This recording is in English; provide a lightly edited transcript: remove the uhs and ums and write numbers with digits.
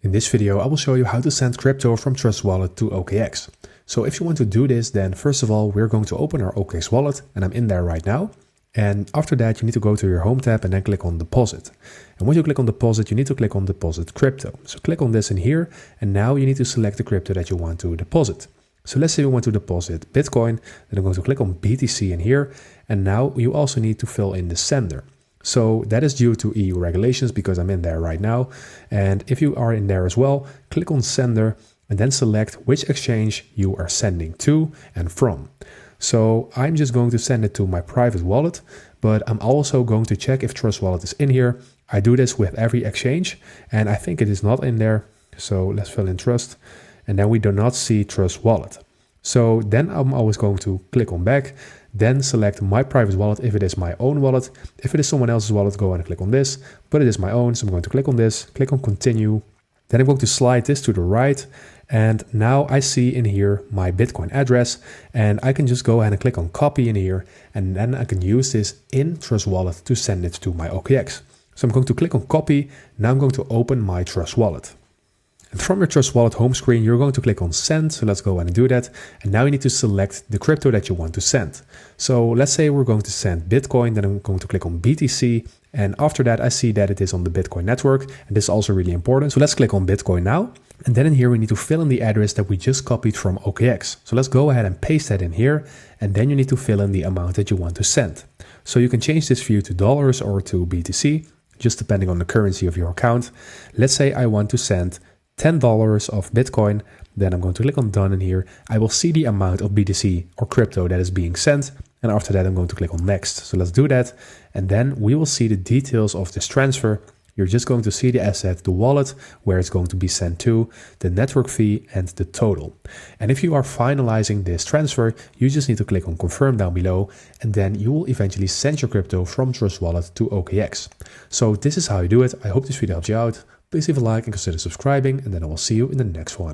In this video, I will show you how to send crypto from Trust Wallet to OKX. So if you want to do this, then first of all, we're going to open our OKX wallet, and I'm in there right now. And after that, you need to go to your home tab and then click on deposit. And when you click on deposit, you need to click on deposit crypto. So click on this in here, and now you need to select the crypto that you want to deposit. So let's say you want to deposit Bitcoin, then I'm going to click on BTC in here. And now you also need to fill in the sender. So that is due to EU regulations because I'm in there right now. And if you are in there as well, click on sender and then select which exchange you are sending to and from. So I'm just going to send it to my private wallet, but I'm also going to check if Trust Wallet is in here. I do this with every exchange and I think it is not in there. So let's fill in Trust and then we do not see Trust Wallet. So then I'm always going to click on back, then select my private wallet if it is my own wallet. If it is someone else's wallet, go and click on this, but it is my own. So I'm going to click on this, click on continue. Then I'm going to slide this to the right. And now I see in here my Bitcoin address and I can just go ahead and click on copy in here. And then I can use this in Trust Wallet to send it to my OKX. So I'm going to click on copy. Now I'm going to open my Trust Wallet. And from your Trust Wallet home screen, you're going to click on send. So let's go ahead and do that. And now you need to select the crypto that you want to send. So let's say we're going to send Bitcoin. Then I'm going to click on BTC. And after that, I see that it is on the Bitcoin network. And this is also really important. So let's click on Bitcoin now. And then in here, we need to fill in the address that we just copied from OKX. So let's go ahead and paste that in here. And then you need to fill in the amount that you want to send. So you can change this view to dollars or to BTC, just depending on the currency of your account. Let's say I want to send $10 of Bitcoin, then I'm going to click on done in here. I will see the amount of BTC or crypto that is being sent. And after that, I'm going to click on next. So let's do that. And then we will see the details of this transfer. You're just going to see the asset, the wallet, where it's going to be sent to, the network fee, and the total. And if you are finalizing this transfer, you just need to click on confirm down below, and then you will eventually send your crypto from Trust Wallet to OKX. So this is how you do it. I hope this video helped you out. Please leave a like and consider subscribing, and then I will see you in the next one.